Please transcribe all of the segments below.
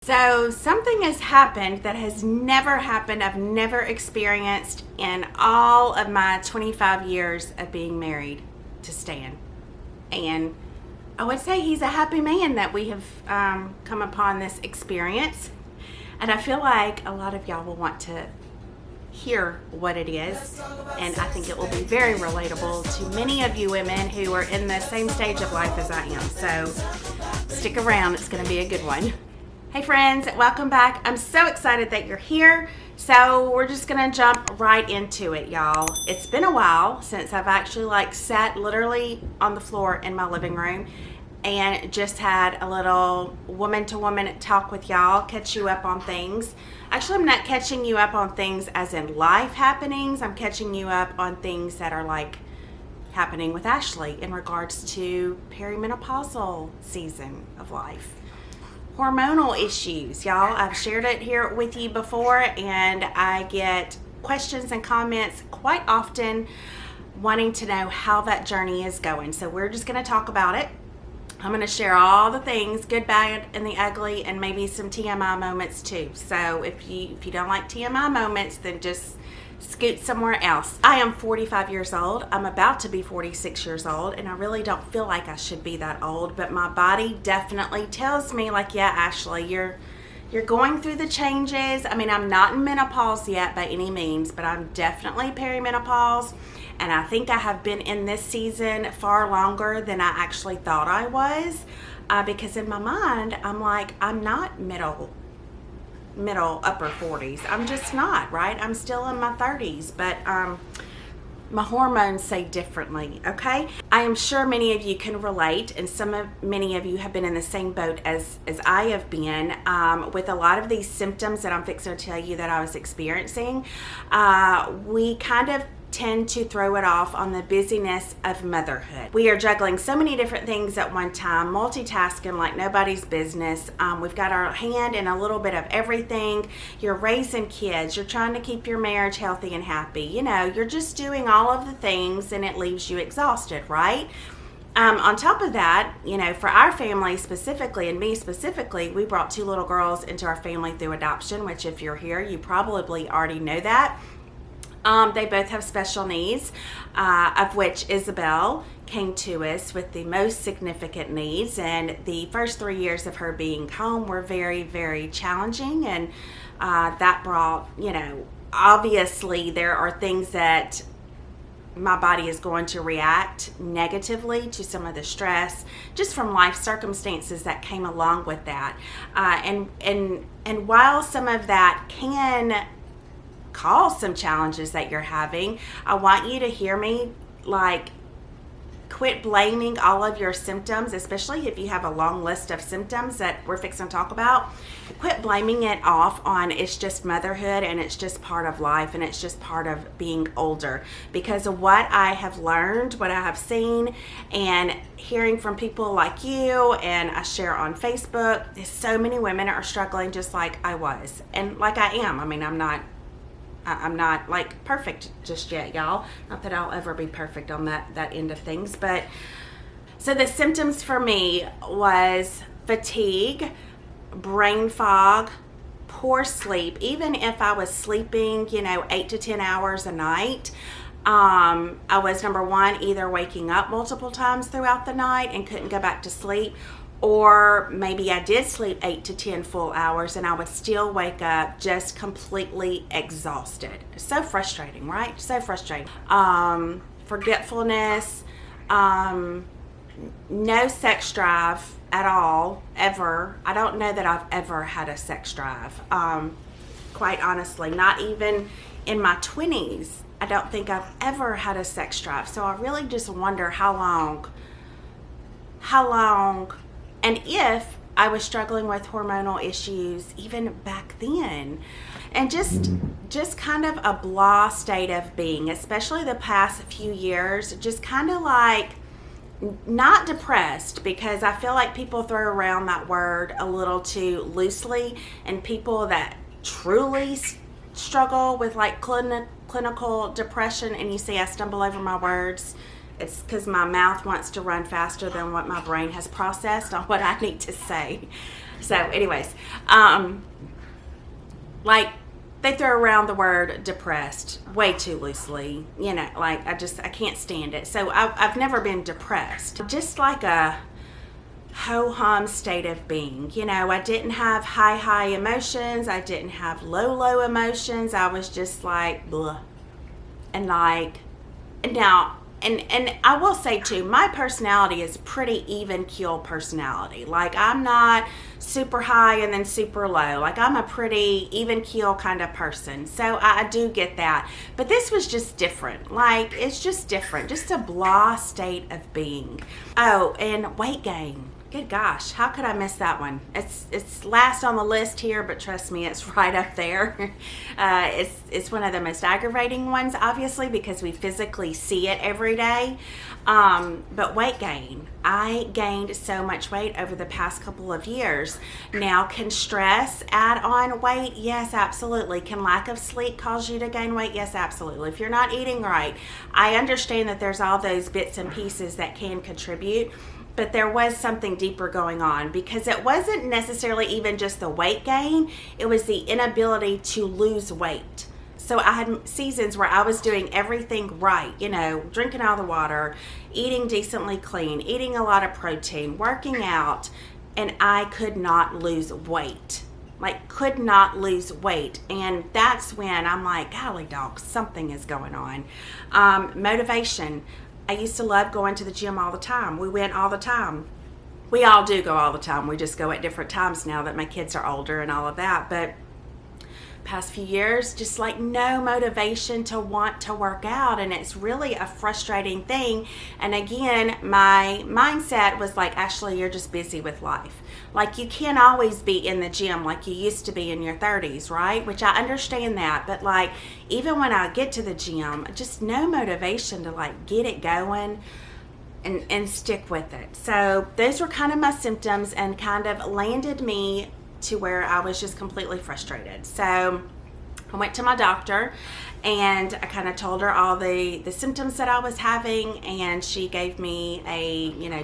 So something has happened that has never happened. I've never experienced in all of my 25 years of being married to Stan. And I would say he's a happy man that we have come upon this experience. And I feel like a lot of y'all will want to hear what it is. And I think it will be very relatable to many of you women who are in the same stage of life as I am. So stick around, it's going to be a good one. Hey friends, welcome back. I'm so excited that you're here. So we're just gonna jump right into it, y'all. It's been a while since I've actually sat literally on the floor in my living room and just had a little woman-to-woman talk with y'all, catch you up on things. Actually, I'm not catching you up on things as in life happenings. I'm catching you up on things that are happening with Ashley in regards to perimenopausal season of life. Hormonal issues, y'all. I've shared it here with you before, and I get questions and comments quite often wanting to know how that journey is going. So we're just going to talk about it. I'm going to share all the things, good, bad, and the ugly, and maybe some TMI moments too. So if you don't like TMI moments, then just scoot somewhere else. I am 45 years old. I'm about to be 46 years old, and I really don't feel like I should be that old, but my body definitely tells me yeah, Ashley, you're going through the changes. I mean, I'm not in menopause yet by any means, but I'm definitely perimenopause, and I think I have been in this season far longer than I actually thought I was, because in my mind, I'm not middle upper 40s. I'm just not, right? I'm still in my 30s, but my hormones say differently, okay? I am sure many of you can relate, and many of you have been in the same boat as I have been with a lot of these symptoms that I'm fixing to tell you that I was experiencing. We kind of tend to throw it off on the busyness of motherhood. We are juggling so many different things at one time, multitasking like nobody's business. We've got our hand in a little bit of everything. You're raising kids, you're trying to keep your marriage healthy and happy. You're just doing all of the things, and it leaves you exhausted, right? On top of that, for our family specifically, and me specifically, we brought two little girls into our family through adoption, which if you're here, you probably already know that. They both have special needs, of which Isabel came to us with the most significant needs, and the first 3 years of her being home were very, very challenging, and that brought, obviously there are things that my body is going to react negatively to some of the stress just from life circumstances that came along with that, and while some of that can cause some challenges that you're having, I want you to hear me, quit blaming all of your symptoms, especially if you have a long list of symptoms that we're fixing to talk about. Quit blaming it off on it's just motherhood, and it's just part of life, and it's just part of being older. Because of what I have learned, what I have seen, and hearing from people like you, and I share on Facebook, so many women are struggling just like I was, and like I am. I mean, I'm not perfect just yet, y'all. Not that I'll ever be perfect on that end of things. But so the symptoms for me was fatigue, brain fog, poor sleep. Even if I was sleeping, 8 to 10 hours a night, I was, number one, either waking up multiple times throughout the night and couldn't go back to sleep, or maybe I did sleep 8 to 10 full hours and I would still wake up just completely exhausted. So frustrating, right? So frustrating. Forgetfulness, no sex drive at all, ever. I don't know that I've ever had a sex drive. Quite honestly, not even in my 20s. I don't think I've ever had a sex drive. So I really just wonder how long, and if I was struggling with hormonal issues even back then. And just kind of a blah state of being, especially the past few years, just kind of not depressed, because I feel like people throw around that word a little too loosely, and people that truly struggle with clinical depression, and you see I stumble over my words, it's because my mouth wants to run faster than what my brain has processed on what I need to say. So anyways, like, they throw around the word depressed way too loosely. You know, like, I can't stand it. So I've never been depressed. Just like a ho-hum state of being. You know, I didn't have high emotions. I didn't have low emotions. I was just like, blah. And like, now, and I will say too, my personality is a pretty even keel personality. Like, I'm not super high and then super low. Like, I'm a pretty even keel kind of person. So I do get that. But this was just different. Like, it's just different. Just a blah state of being. Oh, and weight gain. Good gosh, how could I miss that one? It's last on the list here, but trust me, it's right up there. It's one of the most aggravating ones, obviously, because we physically see it every day. But weight gain. I gained so much weight over the past couple of years. Now, can stress add on weight? Yes, absolutely. Can lack of sleep cause you to gain weight? Yes, absolutely. If you're not eating right, I understand that there's all those bits and pieces that can contribute. But there was something deeper going on, because it wasn't necessarily even just the weight gain. It was the inability to lose weight. So I had seasons where I was doing everything right, you know, drinking all the water, eating decently clean, eating a lot of protein, working out, and I could not lose weight. Like, could not lose weight. And that's when I'm like, golly dog, something is going on. Motivation. I used to love going to the gym all the time. We went all the time. We all do go all the time. We just go at different times now that my kids are older and all of that. But past few years, just like no motivation to want to work out, and it's really a frustrating thing. And again, my mindset was like, Ashley, you're just busy with life. Like, you can't always be in the gym like you used to be in your 30s, right? Which I understand that, but like, even when I get to the gym, just no motivation to like get it going and stick with it. So those were kind of my symptoms, and kind of landed me to where I was just completely frustrated. So I went to my doctor, and I kind of told her all the symptoms that I was having, and she gave me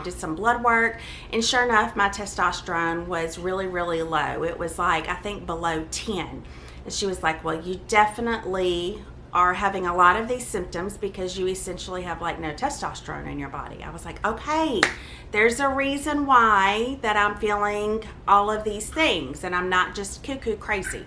did some blood work, and sure enough, my testosterone was really, really low. It was like, I think below 10. And she was like, well, you definitely are having a lot of these symptoms because you essentially have like no testosterone in your body. I was like, okay, there's a reason why that I'm feeling all of these things, and I'm not just cuckoo crazy.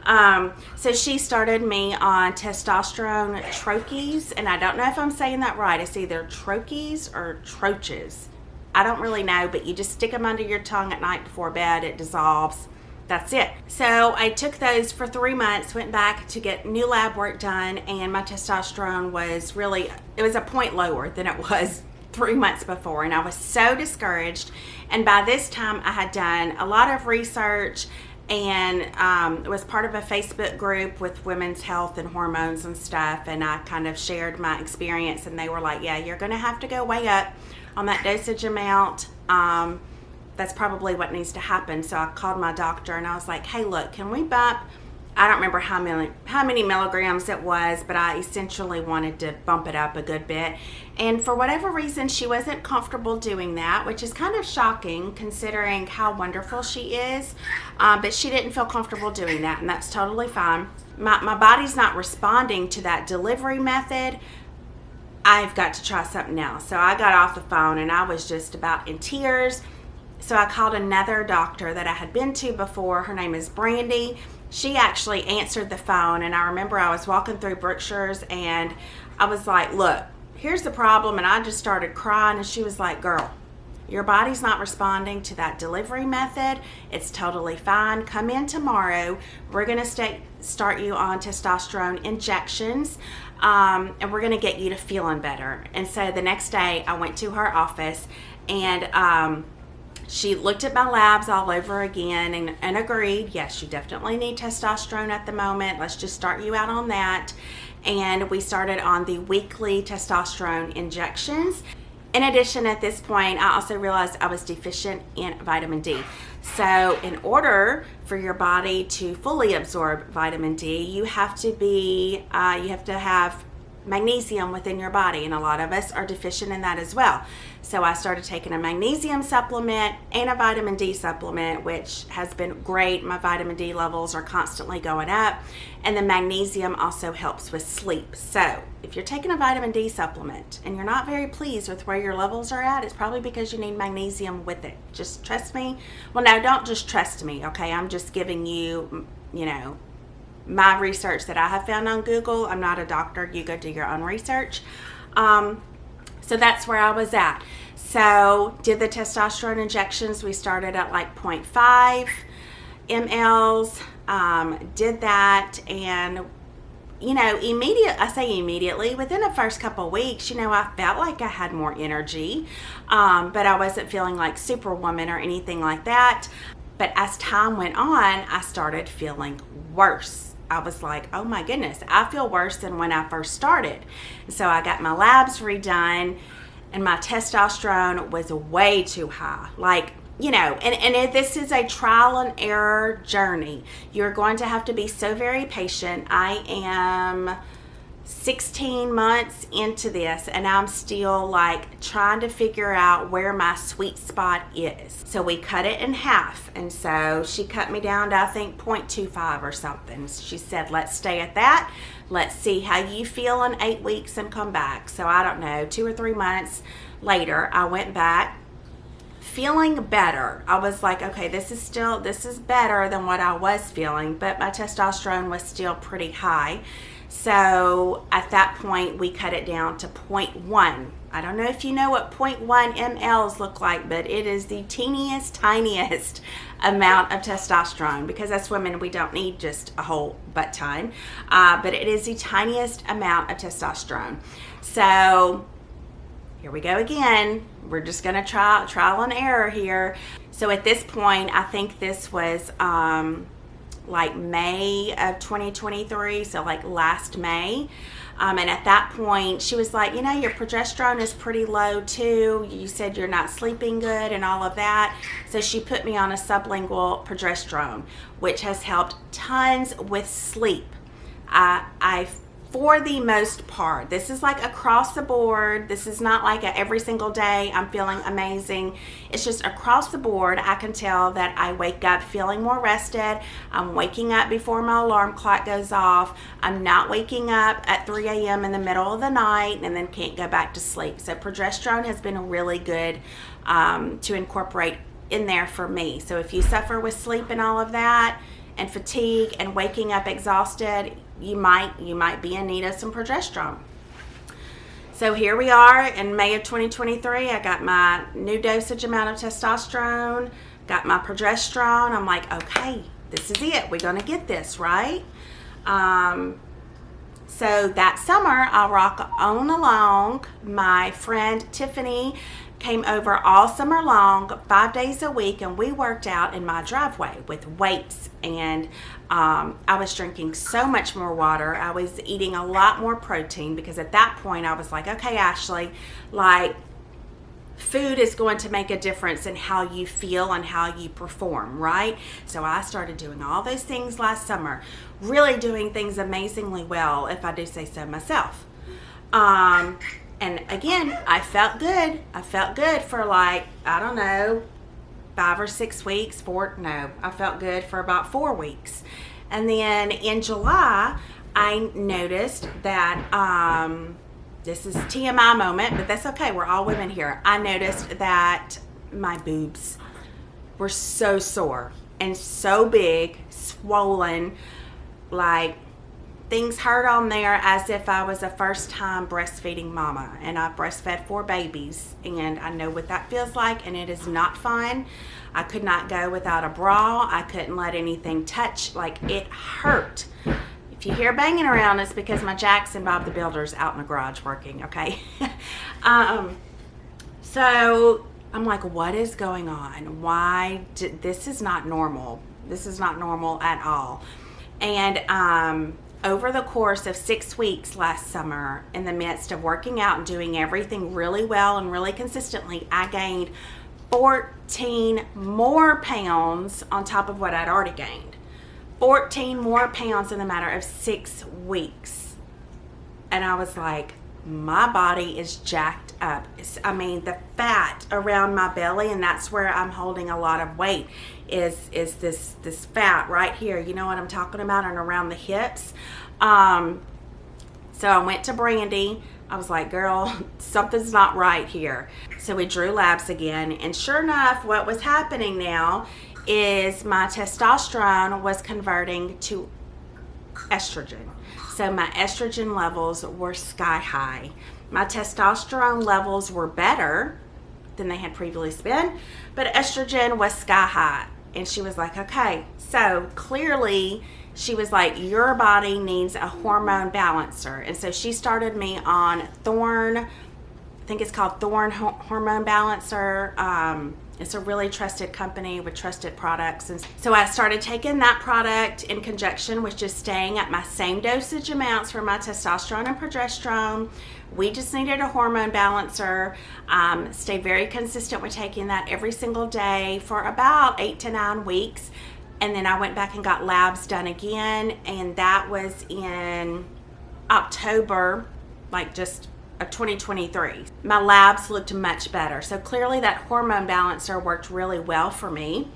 So she started me on testosterone troches, and I don't know if I'm saying that right. It's either troches or troches. I don't really know, but you just stick them under your tongue at night before bed. It dissolves. That's it. So I took those for 3 months, went back to get new lab work done, and my testosterone was really, it was a point lower than it was 3 months before, and I was so discouraged. And by this time, I had done a lot of research, and was part of a Facebook group with women's health and hormones and stuff, and I kind of shared my experience, and they were like, yeah, you're going to have to go way up on that dosage amount. That's probably what needs to happen. So I called my doctor, and I was like, hey, look, can we bump, I don't remember how many milligrams it was, but I essentially wanted to bump it up a good bit. And for whatever reason, she wasn't comfortable doing that, which is kind of shocking considering how wonderful she is. But she didn't feel comfortable doing that, and that's totally fine. My body's not responding to that delivery method. I've got to try something else. So I got off the phone, and I was just about in tears. So I called another doctor that I had been to before. Her name is Brandy. She actually answered the phone, and I remember I was walking through Brookshire's, and I was like, look, here's the problem, and I just started crying, and she was like, girl, your body's not responding to that delivery method. It's totally fine. Come in tomorrow. We're going to start you on testosterone injections, and we're going to get you to feeling better. And so the next day, I went to her office, and she looked at my labs all over again and agreed, yes, you definitely need testosterone at the moment. Let's just start you out on that. And we started on the weekly testosterone injections. In addition, at this point, I also realized I was deficient in vitamin D. So in order for your body to fully absorb vitamin D, you have to have magnesium within your body, and a lot of us are deficient in that as well. So I started taking a magnesium supplement and a vitamin D supplement, which has been great. My vitamin D levels are constantly going up, and the magnesium also helps with sleep. So if you're taking a vitamin D supplement and you're not very pleased with where your levels are at, it's probably because you need magnesium with it. Just trust me. Well, no, don't just trust me, okay? I'm just giving you, my research that I have found on Google. I'm not a doctor. You go do your own research. So that's where I was at. So did the testosterone injections. We started at like 0.5 mLs. Did that, and immediately within the first couple of weeks, I felt like I had more energy, but I wasn't feeling like Superwoman or anything like that. But as time went on, I started feeling worse. I was like, oh my goodness, I feel worse than when I first started. So I got my labs redone, and my testosterone was way too high. This is a trial and error journey. You're going to have to be so very patient. I am 16 months into this, and I'm still trying to figure out where my sweet spot is. So we cut it in half, and so she cut me down to I think 0.25 or something. She said, let's stay at that. Let's see how you feel in 8 weeks and come back. So I don't know, 2 or 3 months later, I went back feeling better. I was like, okay, this is better than what I was feeling, but my testosterone was still pretty high. So at that point, we cut it down to 0.1. I don't know if you know what 0.1 mLs look like, but it is the tiniest amount of testosterone, because as women, we don't need just a whole butt ton, but it is the tiniest amount of testosterone. So here we go again. We're just going to trial and error here. So at this point, I think this was May of 2023, so last May. And at that point, she was like, your progesterone is pretty low too. You said you're not sleeping good and all of that. So she put me on a sublingual progesterone, which has helped tons with sleep. For the most part, this is across the board. This is not every single day I'm feeling amazing. It's just across the board. I can tell that I wake up feeling more rested. I'm waking up before my alarm clock goes off. I'm not waking up at 3 a.m. in the middle of the night and then can't go back to sleep. So progesterone has been really good to incorporate in there for me. So if you suffer with sleep and all of that, and fatigue and waking up exhausted, you might be in need of some progesterone. So here we are in May of 2023. I got my new dosage amount of testosterone, got my progesterone. I'm like, okay, this is it. We're going to get this, right? So that summer, I'll rock on along. My friend Tiffany came over all summer long, 5 days a week, and we worked out in my driveway with weights. And I was drinking so much more water. I was eating a lot more protein, because at that point I was like, okay, Ashley, food is going to make a difference in how you feel and how you perform, right? So I started doing all those things last summer, really doing things amazingly well, if I do say so myself. And again, I felt good. I felt good for I don't know, 5 or 6 weeks. I felt good for about 4 weeks. And then in July, I noticed that, this is TMI moment, but that's okay. We're all women here. I noticed that my boobs were so sore and so big, swollen, things hurt on there as if I was a first-time breastfeeding mama. And I breastfed 4 babies, and I know what that feels like, and it is not fun. I could not go without a bra. I couldn't let anything touch. It hurt. If you hear banging around, it's because my Jackson Bob the Builder's out in the garage working, okay? So I'm like, what is going on? This is not normal. This is not normal at all. And over the course of 6 weeks last summer, in the midst of working out and doing everything really well and really consistently, I gained 14 more pounds on top of what I'd already gained. 14 more pounds in the matter of 6 weeks. and I was like, my body is jacked up. I mean, the fat around my belly, and that's where I'm holding a lot of weight, is this fat right here. You know what I'm talking about? And around the hips. So I went to Brandy. I was like, girl, something's not right here. So we drew labs again, and sure enough, what was happening now is my testosterone was converting to estrogen. So my estrogen levels were sky high. My testosterone levels were better than they had previously been, but estrogen was sky high. And she was like, okay, so clearly she was like, your body needs a hormone balancer. And so she started me on Thorne, I think it's called Thorne Hormone Balancer. It's a really trusted company with trusted products. And so I started taking that product in conjunction with just staying at my same dosage amounts for my testosterone and progesterone. We just needed a hormone balancer. Stayed very consistent with taking that every single day for about 8 to 9 weeks. And then I went back and got labs done again. And that was in October, like just of 2023. My labs looked much better. So clearly that hormone balancer worked really well for me.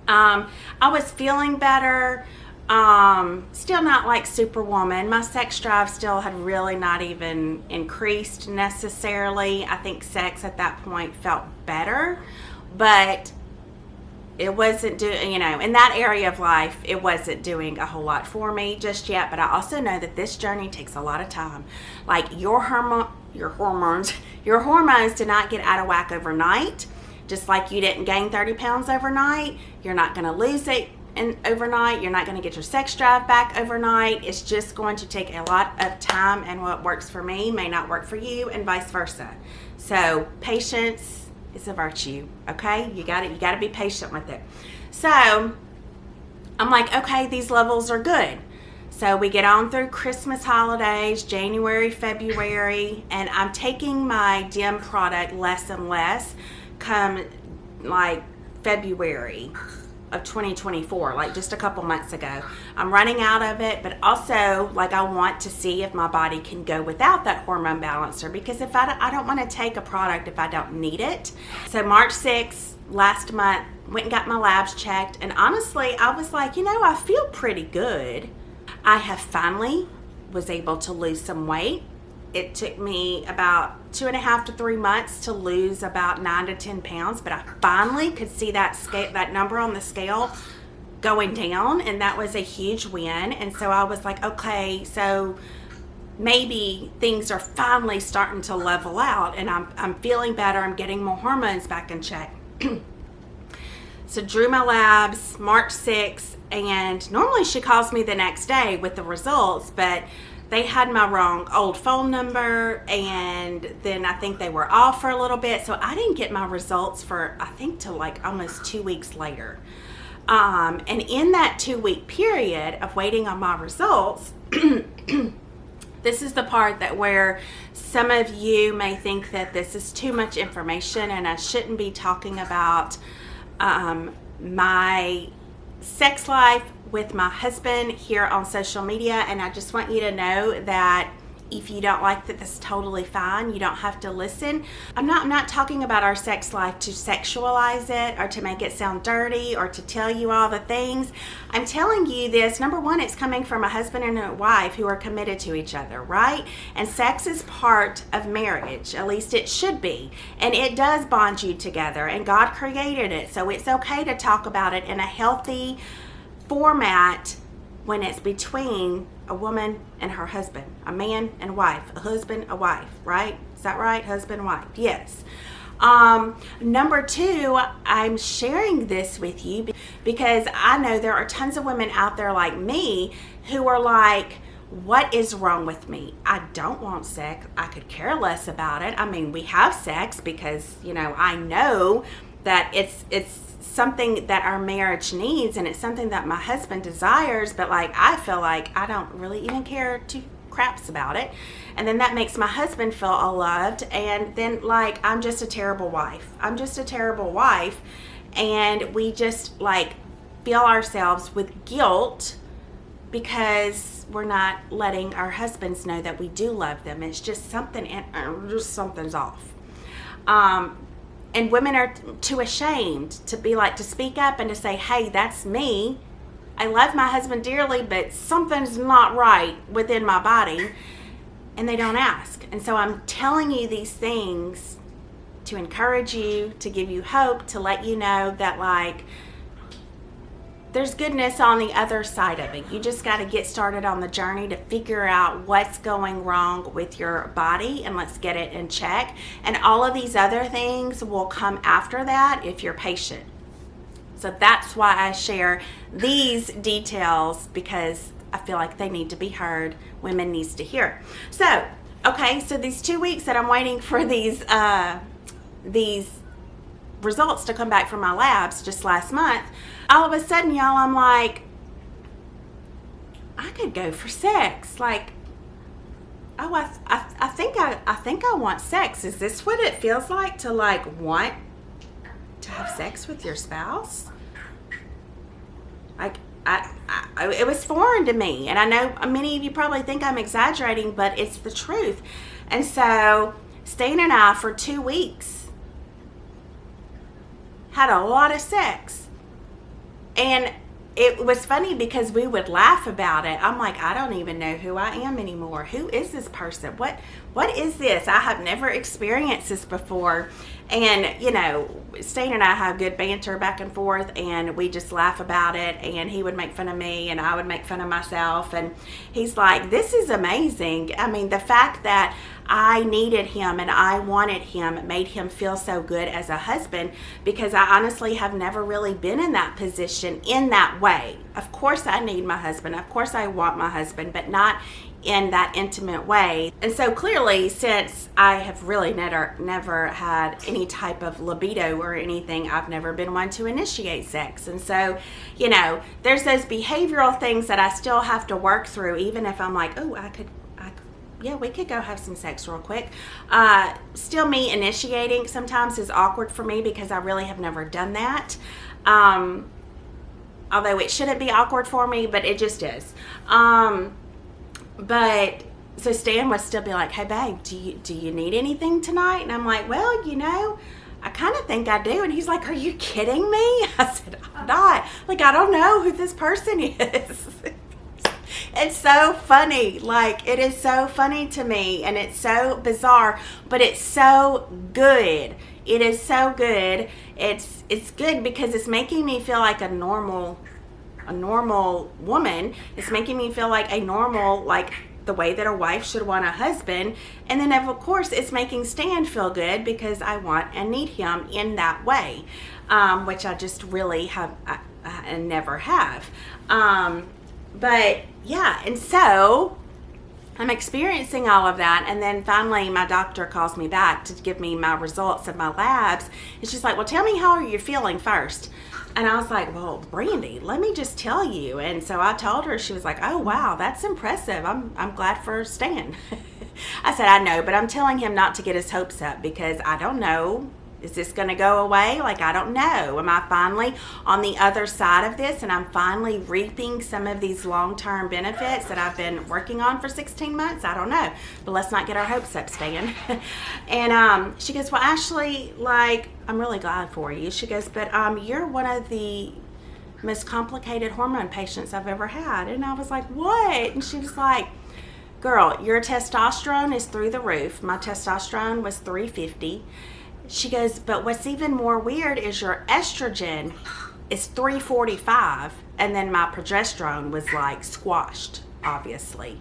I was feeling better. Still not like Superwoman. My sex drive still had really not even increased necessarily. I think sex at that point felt better, but it wasn't doing, in that area of life, it wasn't doing a whole lot for me just yet. But I also know that this journey takes a lot of time. Like your hormones did not get out of whack overnight. Just like you didn't gain 30 pounds overnight, you're not going to lose it overnight. You're not going to get your sex drive back overnight. It's just going to take a lot of time, and what works for me may not work for you, and vice versa. So patience is a virtue, okay? You got to be patient with it. So I'm like, okay, these levels are good. So we get on through Christmas holidays, January, February, and I'm taking my DIM product less and less come like February of 2024, like just a couple months ago. I'm running out of it, but also like I want to see if my body can go without that hormone balancer, because if I don't want to take a product if I don't need it. So March 6th, last month, went and got my labs checked, and honestly, I was like, I feel pretty good. I have finally was able to lose some weight. It took me about 2.5 to 3 months to lose about 9 to 10 pounds, but I finally could see that number on the scale going down, and that was a huge win. And so I was like, okay, so maybe things are finally starting to level out, and I'm feeling better. I'm getting more hormones back in check. So drew my labs March 6th, and normally she calls me the next day with the results, but they had my wrong old phone number, and then I think they were off for a little bit. So I didn't get my results for, I think, till like almost 2 weeks later. And in that 2-week period of waiting on my results, this is the part that where some of you may think that this is too much information and I shouldn't be talking about my sex life with my husband here on social media. And I just want you to know that if you don't like that, that's totally fine. You don't have to listen. I'm not talking about our sex life to sexualize it or to make it sound dirty or to tell you all the things. I'm telling you this, number one, it's coming from a husband and a wife who are committed to each other, right? And sex is part of marriage, at least it should be. And it does bond you together, and God created it. So it's okay to talk about it in a healthy format when it's between a woman and her husband, a man and wife, a husband, a wife, right? Is that right? Husband, wife, yes. Number two, I'm sharing this with you because I know there are tons of women out there like me who are like, what is wrong with me? I don't want sex. I could care less about it. I mean, we have sex because, I know that it's something that our marriage needs, and it's something that my husband desires, but like I feel like I don't really even care two craps about it, and then that makes my husband feel unloved, and then like I'm just a terrible wife. And we just like feel ourselves with guilt because we're not letting our husbands know that we do love them. It's just something's off. And women are too ashamed to be like, to speak up and to say, hey, that's me. I love my husband dearly, but something's not right within my body. And they don't ask. And so I'm telling you these things to encourage you, to give you hope, to let you know that, like, there's goodness on the other side of it. You just got to get started on the journey to figure out what's going wrong with your body, and let's get it in check. And all of these other things will come after that if you're patient. So that's why I share these details, because I feel like they need to be heard. Women needs to hear. So, okay, so these 2 weeks that I'm waiting for these results to come back from my labs just last month, all of a sudden, y'all, I'm like, I could go for sex. Like, oh, I think I want sex. Is this what it feels like to, like, want to have sex with your spouse? Like, it was foreign to me, and I know many of you probably think I'm exaggerating, but it's the truth. And so Stan and I, for 2 weeks, had a lot of sex. And it was funny because we would laugh about it. I'm like, I don't even know who I am anymore. Who is this person? What is this? I have never experienced this before. And, you know, Stan and I have good banter back and forth, and we just laugh about it. And he would make fun of me, and I would make fun of myself. And he's like, this is amazing. I mean, the fact that I needed him and I wanted him made him feel so good as a husband, because I honestly have never really been in that position in that way. Of course I need my husband. Of course I want my husband, but not in that intimate way. And so clearly, since I have really never had any type of libido or anything, I've never been one to initiate sex. And so, you know, there's those behavioral things that I still have to work through, even if I'm like, oh, yeah, we could go have some sex real quick. Still, me initiating sometimes is awkward for me because I really have never done that. Although it shouldn't be awkward for me, but it just is. But so Stan would still be like, hey babe, do you need anything tonight? And I'm like, well, you know, I kind of think I do. And he's like, are you kidding me? I said, I'm not. Like, I don't know who this person is. It's so funny. Like, it is so funny to me, and it's so bizarre, but it's so good. It is so good. It's good because it's making me feel like a normal woman. It's making me feel like a normal, like the way that a wife should want a husband. And then of course it's making Stan feel good because I want and need him in that way, which I just really have I never have. But yeah, and so I'm experiencing all of that, and then finally my doctor calls me back to give me my results of my labs. And she's like, well, tell me how are you feeling first? And I was like, well, Brandy, let me just tell you. And so I told her. She was like, oh, wow, that's impressive. I'm glad for Stan. I said, I know, but I'm telling him not to get his hopes up because I don't know. Is this going to go away? Like, I don't know. Am I finally on the other side of this and I'm finally reaping some of these long-term benefits that I've been working on for 16 months? I don't know. But let's not get our hopes up, Stan. And she goes, well, Ashley, like, I'm really glad for you. She goes, but you're one of the most complicated hormone patients I've ever had. And I was like, what? And she was like, girl, your testosterone is through the roof. My testosterone was 350. She goes, but what's even more weird is your estrogen is 345, and then my progesterone was like squashed, obviously.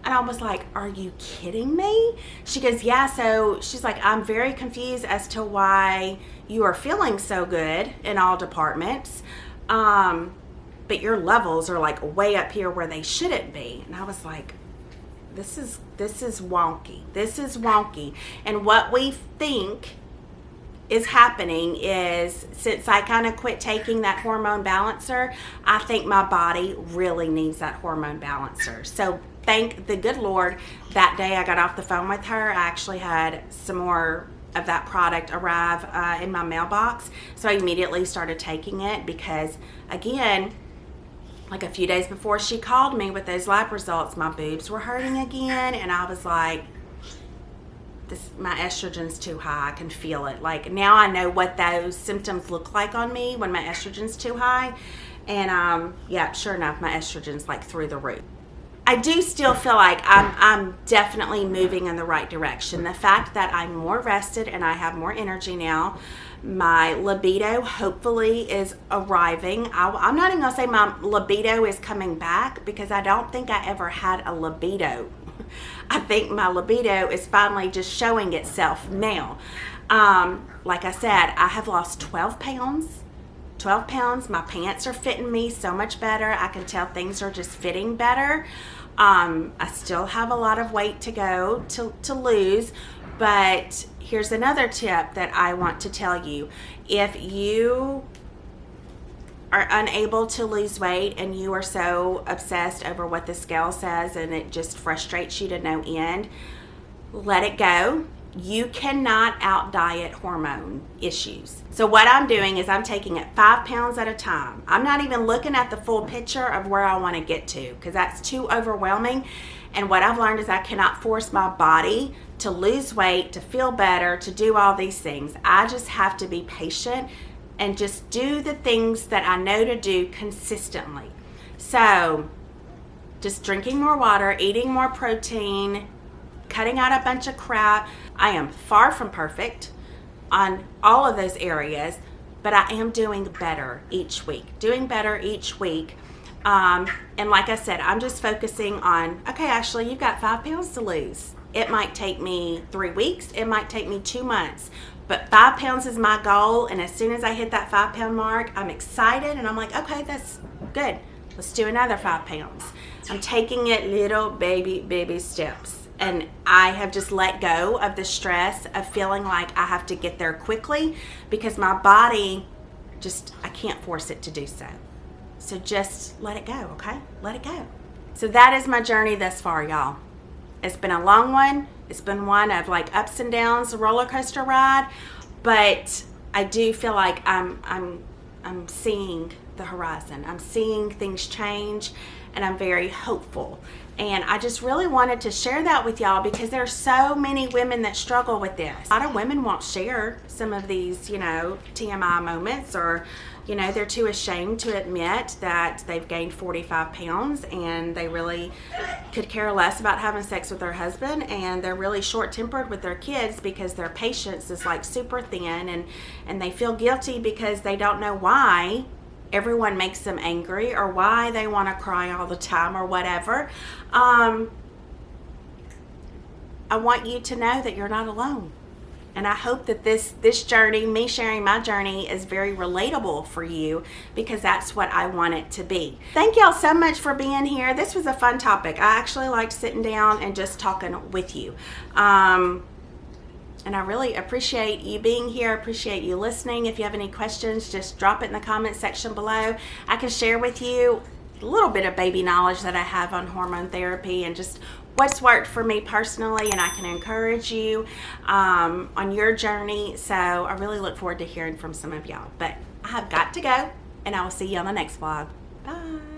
And I was like, are you kidding me? She goes, yeah. So she's like, I'm very confused as to why you are feeling so good in all departments, but your levels are like way up here where they shouldn't be. And I was like, this is wonky. This is wonky. And what we think is happening is, since I kind of quit taking that hormone balancer, I think my body really needs that hormone balancer. So thank the good Lord, that day I got off the phone with her, I actually had some more of that product arrive in my mailbox. So I immediately started taking it because, again, like a few days before she called me with those lab results, my boobs were hurting again, and I was like, my estrogen's too high. I can feel it. Like, now I know what those symptoms look like on me when my estrogen's too high. And yeah, sure enough, my estrogen's like through the roof. I do still feel like I'm definitely moving in the right direction. The fact that I'm more rested and I have more energy now, my libido hopefully is arriving. I'm not even gonna say my libido is coming back, because I don't think I ever had a libido. I think my libido is finally just showing itself now. Like I said, I have lost 12 pounds. 12 pounds. My pants are fitting me so much better. I can tell things are just fitting better. I still have a lot of weight to go to lose, but here's another tip that I want to tell you. If you are unable to lose weight and you are so obsessed over what the scale says and it just frustrates you to no end, let it go. You cannot out diet hormone issues. So what I'm doing is I'm taking it 5 pounds at a time. I'm not even looking at the full picture of where I want to get to, because that's too overwhelming. And what I've learned is I cannot force my body to lose weight, to feel better, to do all these things. I just have to be patient and just do the things that I know to do consistently. So just drinking more water, eating more protein, cutting out a bunch of crap. I am far from perfect on all of those areas, but I am doing better each week. And like I said, I'm just focusing on, okay, Ashley, you've got 5 pounds to lose. It might take me 3 weeks. It might take me 2 months. But 5 pounds is my goal. And as soon as I hit that 5 pound mark, I'm excited. And I'm like, okay, that's good. Let's do another 5 pounds. I'm taking it little baby steps. And I have just let go of the stress of feeling like I have to get there quickly, because my body I can't force it to do so. So just let it go, okay? Let it go. So that is my journey thus far, y'all. It's been a long one. It's been one of like ups and downs, a roller coaster ride, but I do feel like I'm seeing the horizon. I'm seeing things change, and I'm very hopeful. And I just really wanted to share that with y'all, because there are so many women that struggle with this. A lot of women won't share some of these, TMI moments, or, they're too ashamed to admit that they've gained 45 pounds and they really could care less about having sex with their husband, and they're really short-tempered with their kids because their patience is like super thin, and they feel guilty because they don't know why everyone makes them angry, or why they want to cry all the time, or whatever. I want you to know that you're not alone. And I hope that this journey, me sharing my journey, is very relatable for you, because that's what I want it to be. Thank y'all so much for being here. This was a fun topic. I actually liked sitting down and just talking with you. And I really appreciate you being here. I appreciate you listening. If you have any questions, just drop it in the comment section below. I can share with you a little bit of baby knowledge that I have on hormone therapy and just what's worked for me personally, and I can encourage you on your journey. So I really look forward to hearing from some of y'all. But I have got to go, and I will see you on the next vlog. Bye.